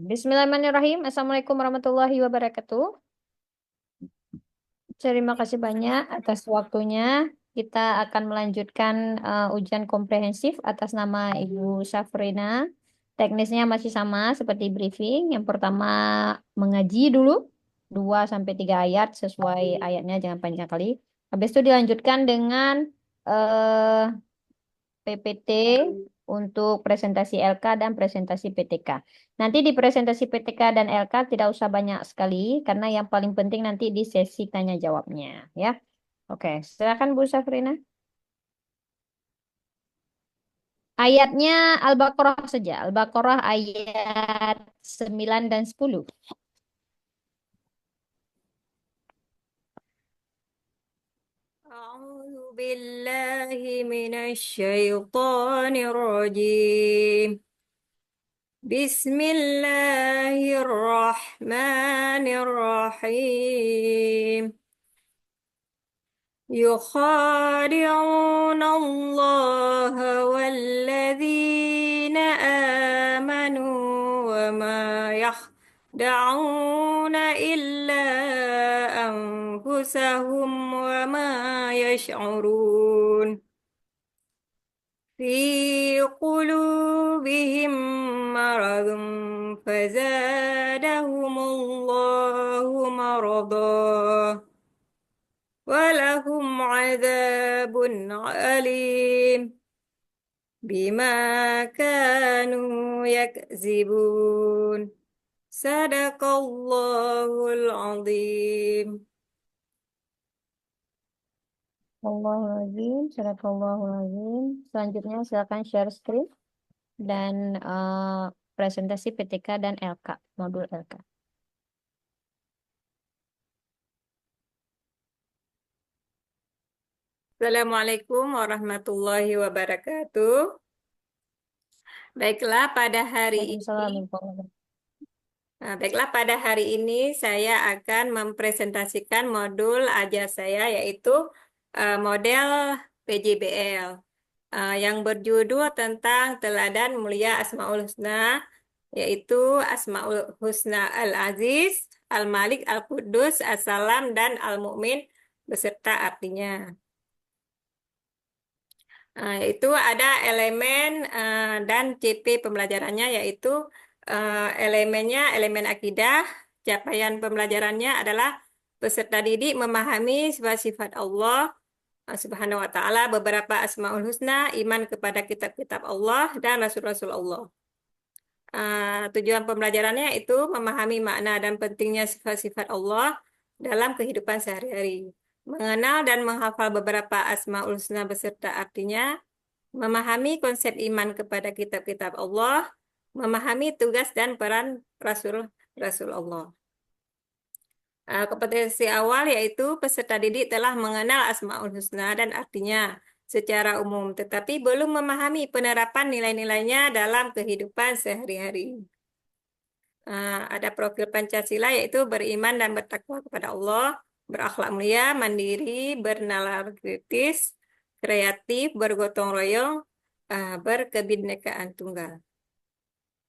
Bismillahirrahmanirrahim. Assalamualaikum warahmatullahi wabarakatuh. Terima kasih banyak atas waktunya. Kita akan melanjutkan ujian komprehensif atas nama Ibu Safrina. Teknisnya masih sama seperti briefing. Yang pertama mengaji dulu 2 sampai 3 ayat sesuai ayatnya, jangan panjang kali. Habis itu dilanjutkan dengan eh, PPT untuk presentasi LK dan presentasi PTK. Nanti di presentasi PTK dan LK tidak usah banyak sekali karena yang paling penting nanti di sesi tanya jawabnya ya. Oke, silakan Bu Safrina. Ayatnya Al-Baqarah saja. Al-Baqarah ayat 9 dan 10. أعوذ بالله من الشيطان الرجيم بسم الله الرحمن الرحيم يخادعون الله والذين آمنوا وما يخدعون إلا أنفسهم وما يشعرون في قلوبهم مرض فزادهم الله مرضا ولهم عذاب أليم بما كانوا يكذبون صدق الله العظيم. Allahumma sadaqallahul. Selanjutnya silakan share screen dan presentasi PTK dan LK, modul LK. Assalamualaikum warahmatullahi wabarakatuh. Baiklah pada hari Waalaikumsalam ini warahmatullahi wabarakatuh. Baiklah, pada hari ini saya akan mempresentasikan modul ajar saya, yaitu model PJBL, yang berjudul tentang teladan mulia Asmaul Husna, yaitu Asmaul Husna Al-Aziz, Al-Malik, Al-Qudus, As-Salam, dan Al-Mu'min, beserta artinya. Yaitu ada elemen dan CP pembelajarannya, yaitu elemennya elemen akidah. Capaian pembelajarannya adalah peserta didik memahami sifat-sifat Allah Subhanahu wa Ta'ala, beberapa Asmaul Husna, iman kepada kitab-kitab Allah dan Rasul-Rasul Allah. Tujuan pembelajarannya itu memahami makna dan pentingnya sifat-sifat Allah dalam kehidupan sehari-hari, mengenal dan menghafal beberapa Asmaul Husna beserta artinya, memahami konsep iman kepada kitab-kitab Allah, memahami tugas dan peran Rasul-Rasul Allah. Kompetensi awal yaitu peserta didik telah mengenal Asmaul Husna dan artinya secara umum, tetapi belum memahami penerapan nilai-nilainya dalam kehidupan sehari-hari. Ada profil Pancasila yaitu beriman dan bertakwa kepada Allah, berakhlak mulia, mandiri, bernalar kritis, kreatif, bergotong royong, berkebinekaan tunggal.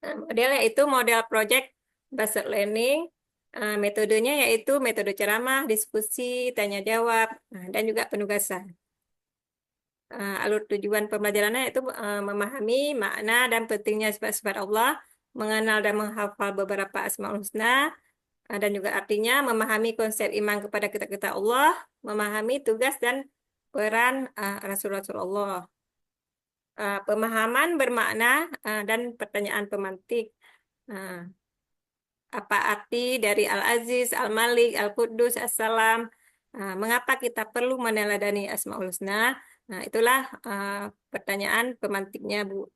Modelnya itu model project based learning. Metodenya yaitu metode ceramah, diskusi, tanya jawab, dan juga penugasan. Alur tujuan pembelajarannya itu memahami makna dan pentingnya sifat-sifat Allah, mengenal dan menghafal beberapa Asmaul Husna, dan juga artinya memahami konsep iman kepada kitab-kitab Allah, memahami tugas dan peran Rasul-Rasul Allah. Pemahaman bermakna dan pertanyaan pemantik. Apa arti dari Al-Aziz, Al-Malik, Al-Qudus, As-Salam? Mengapa kita perlu meneladani Asmaul Husna? Nah, itulah pertanyaan pemantiknya, Bu.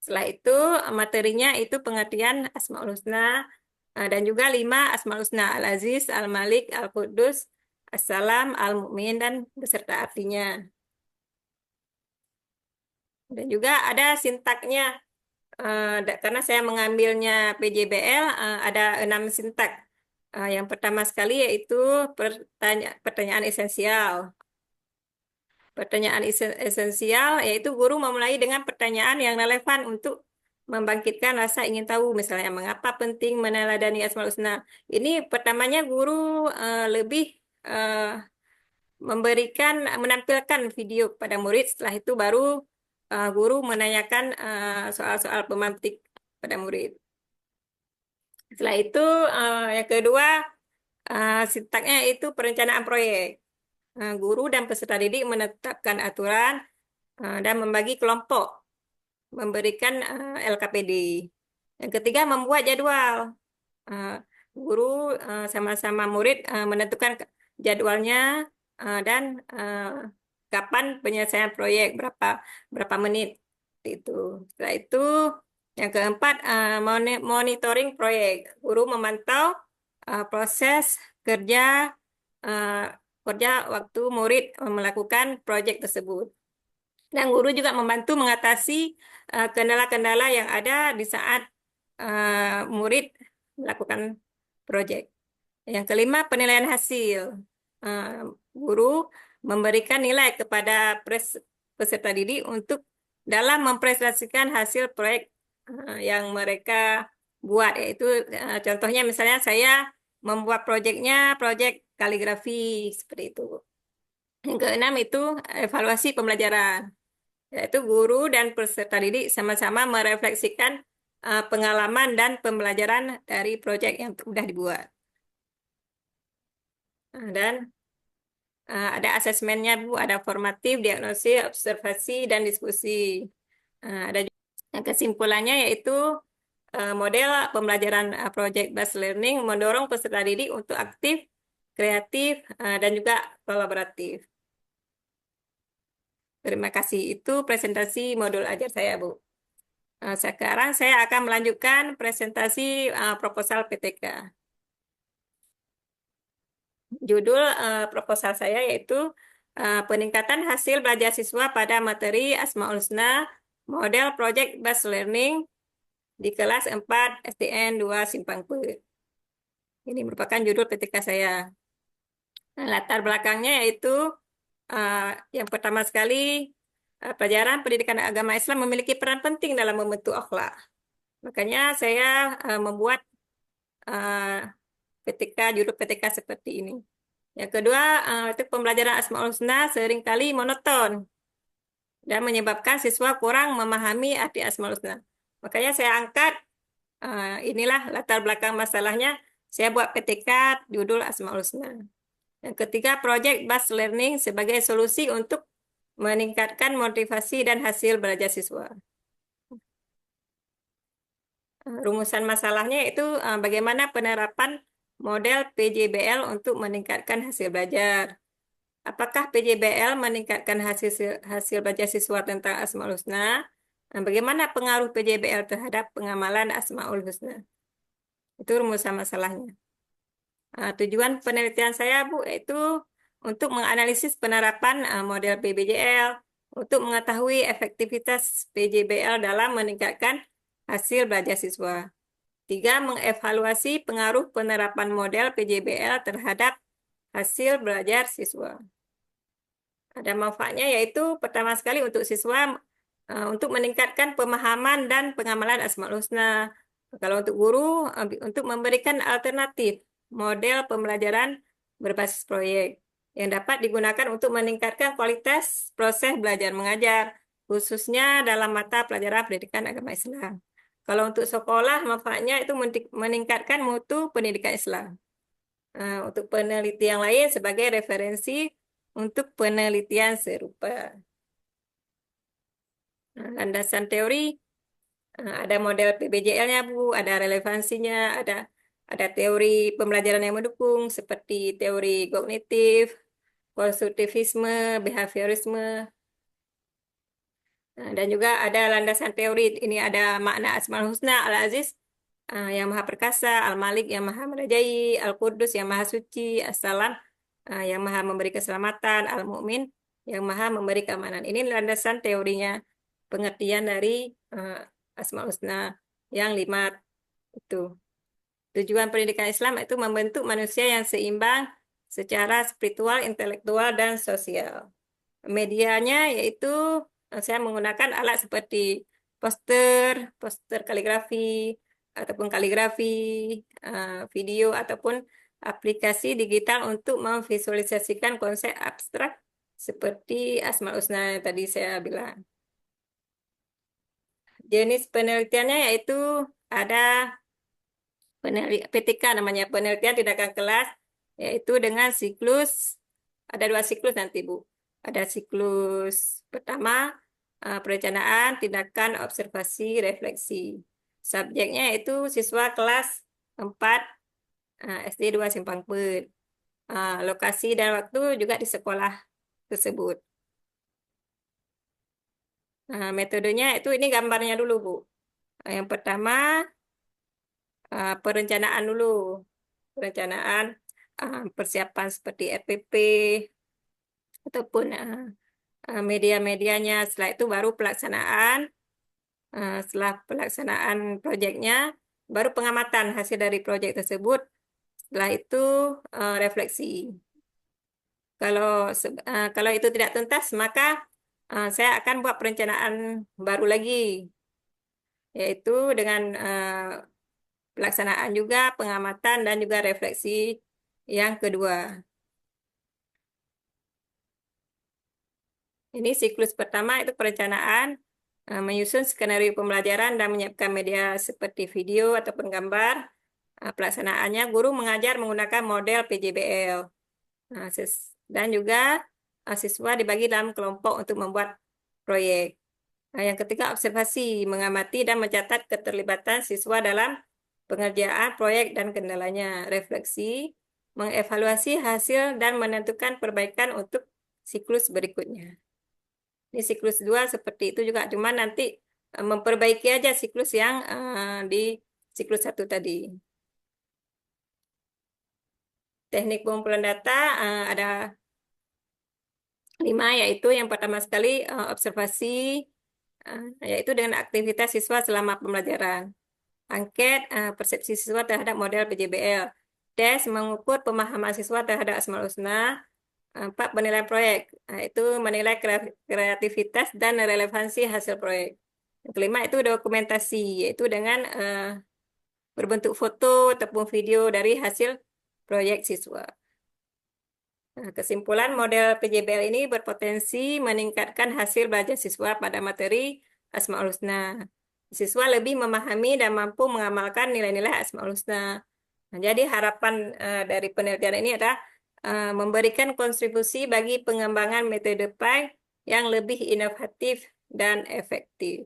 Setelah itu, materinya itu pengertian Asmaul Husna, dan juga 5 Asmaul Husna, Al-Aziz, Al-Malik, Al-Qudus, As-Salam, Al-Mu'min, dan beserta artinya. Dan juga ada sintaknya. Karena saya mengambilnya PJBL, ada 6 sintak. Yang pertama sekali yaitu pertanyaan esensial. Pertanyaan esensial yaitu guru memulai dengan pertanyaan yang relevan untuk membangkitkan rasa ingin tahu, misalnya mengapa penting meneladani Asmaul Husna. Ini pertamanya guru lebih eh, menampilkan video kepada murid. Setelah itu baru guru menanyakan soal-soal pemantik pada murid. Setelah itu yang kedua sitaknya itu perencanaan proyek. Guru dan peserta didik menetapkan aturan dan membagi kelompok, memberikan LKPD. Yang ketiga membuat jadwal. Eh, Guru sama-sama murid menentukan jadwalnya dan kapan penyelesaian proyek, berapa berapa menit itu. Setelah itu yang keempat monitoring proyek. Guru memantau proses kerja eh, kerja waktu murid melakukan proyek tersebut. Dan guru juga membantu mengatasi kendala-kendala yang ada di saat murid melakukan proyek. Yang kelima, penilaian hasil. Eh, Guru memberikan nilai kepada peserta didik untuk dalam mempresentasikan hasil proyek yang mereka buat. Yaitu contohnya misalnya saya membuat proyek kaligrafi seperti itu. Yang keenam itu evaluasi pembelajaran, yaitu guru dan peserta didik sama-sama merefleksikan pengalaman dan pembelajaran dari proyek yang sudah dibuat. Dan ada asesmennya, Bu, ada formatif, diagnosis, observasi, dan diskusi. Ada juga kesimpulannya yaitu model pembelajaran project based learning mendorong peserta didik untuk aktif, kreatif, dan juga kolaboratif. Terima kasih. Itu presentasi modul ajar saya, Bu. Sekarang saya akan melanjutkan presentasi proposal PTK. Judul proposal saya yaitu peningkatan hasil belajar siswa pada materi Asmaul Husna model Project Based Learning di kelas 4 SDN 2 Simpangpe. Ini merupakan judul PTK saya. Nah, latar belakangnya yaitu uh, yang pertama sekali pelajaran pendidikan agama Islam memiliki peran penting dalam membentuk akhlak. Makanya saya membuat uh, PTK, judul PTK seperti ini. Yang kedua, itu pembelajaran Asmaul Husna seringkali monoton dan menyebabkan siswa kurang memahami arti Asmaul Husna. Makanya saya angkat, inilah latar belakang masalahnya, saya buat PTK judul Asmaul Husna. Yang ketiga, Project Based Learning sebagai solusi untuk meningkatkan motivasi dan hasil belajar siswa. Rumusan masalahnya itu bagaimana penerapan model PJBL untuk meningkatkan hasil belajar. Apakah PJBL meningkatkan hasil belajar siswa tentang Asmaul Husna? Bagaimana pengaruh PJBL terhadap pengamalan Asmaul Husna? Itu rumusan masalahnya. Tujuan penelitian saya, Bu, yaitu untuk menganalisis penerapan model PBJL untuk mengetahui efektivitas PJBL dalam meningkatkan hasil belajar siswa. Tiga, mengevaluasi pengaruh penerapan model PJBL terhadap hasil belajar siswa. Ada manfaatnya yaitu pertama sekali untuk siswa untuk meningkatkan pemahaman dan pengamalan Asmaul Husna. Kalau untuk guru untuk memberikan alternatif model pembelajaran berbasis proyek yang dapat digunakan untuk meningkatkan kualitas proses belajar mengajar, khususnya dalam mata pelajaran pendidikan agama Islam. Kalau untuk sekolah, manfaatnya itu meningkatkan mutu pendidikan Islam. Untuk peneliti yang lain sebagai referensi untuk penelitian serupa. Landasan teori, ada model PBJL-nya, Bu, ada relevansinya, ada teori pembelajaran yang mendukung seperti teori kognitif, konstruktivisme, behaviorisme, dan juga ada landasan teori. Ini ada makna Asmaul Husna, Al-Aziz yang Maha Perkasa, Al-Malik yang Maha Merajai, Al-Qudus yang Maha Suci, As-Salam yang Maha Memberi Keselamatan, Al-Mu'min yang Maha Memberi Keamanan. Ini landasan teorinya, pengertian dari Asmaul Husna yang 5 itu. Tujuan pendidikan Islam itu membentuk manusia yang seimbang secara spiritual, intelektual, dan sosial. Medianya yaitu saya menggunakan alat seperti poster, poster kaligrafi, ataupun kaligrafi, video, ataupun aplikasi digital untuk memvisualisasikan konsep abstrak seperti Asmaul Husna yang tadi saya bilang. Jenis penelitiannya yaitu ada PTK namanya, penelitian tindakan kelas, yaitu dengan siklus, ada 2 siklus nanti Bu. Ada siklus pertama, perencanaan, tindakan, observasi, refleksi. Subjeknya yaitu siswa kelas 4 SD 2 Simpang Pet. Lokasi dan waktu juga di sekolah tersebut. Metodenya itu ini gambarnya dulu Bu. Yang pertama, perencanaan dulu. Perencanaan persiapan seperti RPP ataupun media-medianya. Setelah itu baru pelaksanaan. Setelah pelaksanaan proyeknya, baru pengamatan hasil dari proyek tersebut. Setelah itu refleksi. Kalau kalau itu tidak tuntas, maka saya akan buat perencanaan baru lagi, yaitu dengan pelaksanaan juga, pengamatan, dan juga refleksi yang kedua. Ini siklus pertama itu perencanaan, menyusun skenario pembelajaran dan menyiapkan media seperti video ataupun gambar. Pelaksanaannya, guru mengajar menggunakan model PJBL. Dan juga siswa dibagi dalam kelompok untuk membuat proyek. Yang ketiga, observasi, mengamati dan mencatat keterlibatan siswa dalam pengerjaan proyek dan kendalanya. Refleksi, mengevaluasi hasil dan menentukan perbaikan untuk siklus berikutnya. Ini siklus 2 seperti itu juga, cuma nanti memperbaiki aja siklus yang di siklus 1 tadi. Teknik pengumpulan data ada 5, yaitu yang pertama sekali observasi, yaitu dengan aktivitas siswa selama pembelajaran. Angket, persepsi siswa terhadap model PJBL. Tes, mengukur pemahaman siswa terhadap Asmaul Husna. 4, penilaian proyek. Itu menilai kreativitas dan relevansi hasil proyek. Yang kelima itu dokumentasi, yaitu dengan berbentuk foto ataupun video dari hasil proyek siswa. Kesimpulan, model PJBL ini berpotensi meningkatkan hasil belajar siswa pada materi Asmaul Husna. Siswa lebih memahami dan mampu mengamalkan nilai-nilai Asmaul Husna. Jadi harapan dari penelitian ini adalah memberikan kontribusi bagi pengembangan metode PAI yang lebih inovatif dan efektif.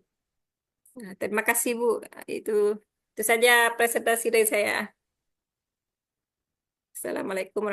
Terima kasih Bu. Itu saja presentasi dari saya. Assalamualaikum warahmatullahi wabarakatuh.